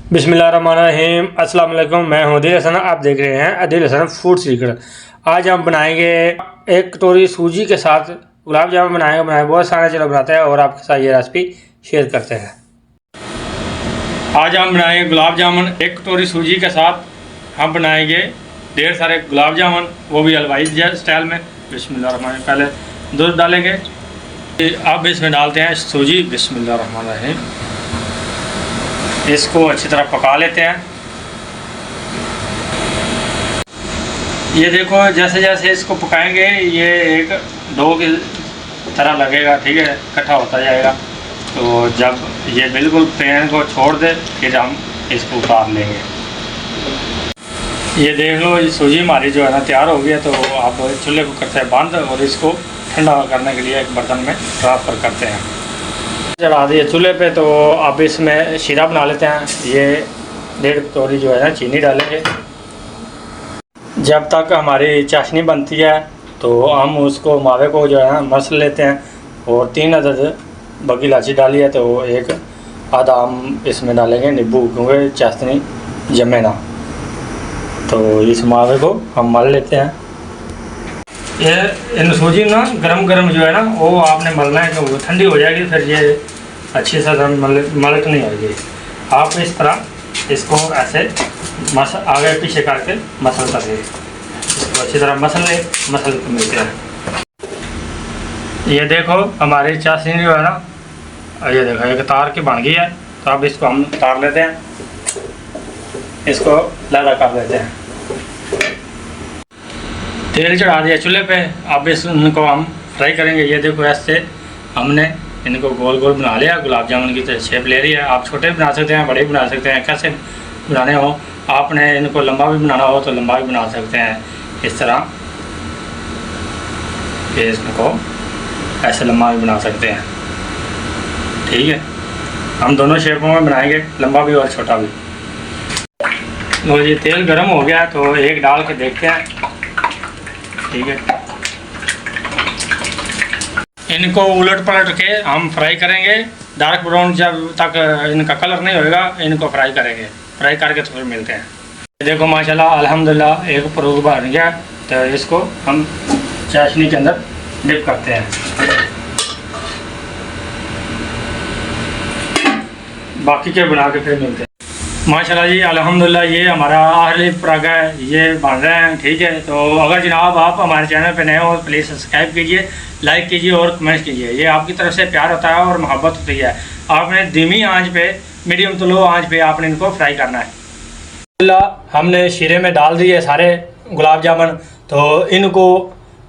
बिस्मिल्लाहिर्रहमानिर्रहीम। अस्सलाम वालेकुम। मैं हूं अदील हसन, आप देख रहे हैं अदील हसन फूड सीक्रेट। आज हम बनाएंगे एक कटोरी सूजी के साथ गुलाब जामुन बनाएंगे बहुत सारे चलो बनाते हैं और आपके साथ ये रेसिपी शेयर करते हैं। आज हम बनाएंगे गुलाब जामुन एक कटोरी सूजी के साथ। हम बनाएंगे ढेर सारे गुलाब जामुन, वो भी हलवाई स्टाइल में। बिस्मिल्लाहिर्रहमानिर्रहीम। पहले दूध डालेंगे, अब इसमें डालते हैं सूजी। बिस्मिल्लाहिर्रहमानिर्रहीम। इसको अच्छी तरह पका लेते हैं। ये देखो, जैसे जैसे इसको पकाएंगे ये एक डो की तरह लगेगा, ठीक है, इकट्ठा होता जाएगा। तो जब ये बिल्कुल पैन को छोड़ दे फिर हम इसको उतार लेंगे। ये देख लो, ये सूजी हमारी जो है ना तैयार हो गई है। तो आप चूल्हे को करते हैं बंद और इसको ठंडा करने के लिए एक बर्तन में ट्रांसफ़र करते हैं। चढ़ा दिए चूल्हे पे, तो अब इसमें शीरा बना लेते हैं। ये 1.5 कटोरी जो है ना चीनी डालेंगे। जब तक हमारी चाशनी बनती है तो हम उसको मावे को जो है ना मसल लेते हैं। और 3 अदद बगी इलायची डाली है, तो एक आधा हम इसमें डालेंगे नींबू, क्योंकि चाशनी जमे ना। तो इस मावे को हम मल लेते हैं। ये इन सूजी ना गरम जो है ना वो आपने मलना है, क्योंकि ठंडी हो जाएगी फिर ये अच्छी से मलक नहीं होगी। आप इस तरह इसको ऐसे आगे पीछे करके मसल करिए। इसको अच्छी तरह मसल के मिलते हैं। ये देखो हमारी चाशनी जो है ना, ये देखो एक तार की बन गई है। तो अब इसको हम तार लेते हैं, इसको लाला कर देते हैं। तेल चढ़ा दिया चूल्हे पे, अब इनको हम फ्राई करेंगे। ये देखो ऐसे हमने इनको गोल गोल बना लिया, गुलाब जामुन की तरह शेप ले रही है। आप छोटे भी बना सकते हैं, बड़े भी बना सकते हैं, कैसे बनाने हो। आपने इनको लंबा भी बनाना हो तो लंबा भी बना सकते हैं, इस तरह कि इसको ऐसे लंबा भी बना सकते हैं, ठीक है। हम दोनों शेपों में बनाएंगे, लंबा भी और छोटा भी। तो ये तेल गर्म हो गया, तो एक डाल के देखते हैं, ठीक है। इनको उलट पलट के हम फ्राई करेंगे, डार्क ब्राउन जब तक इनका कलर नहीं होएगा इनको फ्राई करेंगे। फ्राई करके तो फिर मिलते हैं। देखो माशाल्लाह अल्हम्दुलिल्लाह एक परोग बन गया। तो इसको हम चाशनी के अंदर डिप करते हैं। बाकी के बना के फिर मिलते हैं। माशाल्लाह जी अल्हम्दुलिल्लाह ये हमारा आखिरी पराग है, ये बन रहे हैं, ठीक है। तो अगर जनाब आप हमारे चैनल पे नए हो तो प्लीज़ सब्सक्राइब कीजिए, लाइक कीजिए और कमेंट कीजिए। ये आपकी तरफ से प्यार होता है और मोहब्बत होती है। आपने धीमी आंच पे, मीडियम तो लो आंच पे आपने इनको फ्राई करना है। हमने शीरे में डाल दिए सारे गुलाब जामुन। तो इनको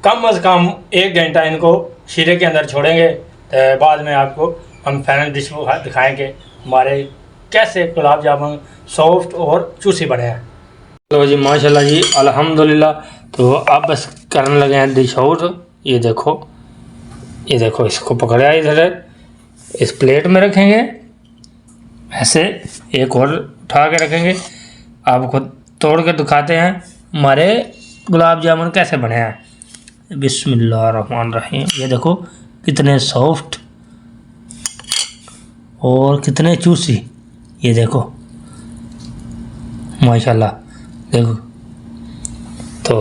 कम अज़ कम 1 घंटा इनको शीरे के अंदर छोड़ेंगे। तो बाद में आपको हम फाइनल डिश दिखाएँगे हमारे कैसे गुलाब जामुन सॉफ्ट और चूसी बने हैं। तो जी माशाल्लाह जी अल्हम्दुलिल्लाह। तो अब बस करने लगे हैं डिश आउट। ये देखो इसको पकड़ा इधर, इस प्लेट में रखेंगे, ऐसे एक और उठा के रखेंगे। आपको तोड़ के दिखाते हैं हमारे गुलाब जामुन कैसे बने हैं। बिस्मिल्लाहिर्रहमानिर्रहीम। ये देखो कितने सॉफ्ट और कितने चूसी, ये देखो माशाल्लाह। देखो तो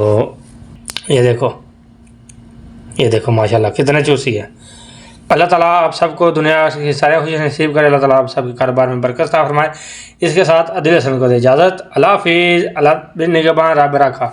ये देखो माशाल्लाह कितने चूसी है। अल्लाह ताला आप सबको दुनिया की सारे खुशी नसीब करे। अल्लाह ताला आप सबके कारोबार में बरकत अता फरमाए। इसके साथ अदील हसन को दे इजाज़त। अल्लाह हाफिज़। अल्लाह बिन निगहबान रब रखा।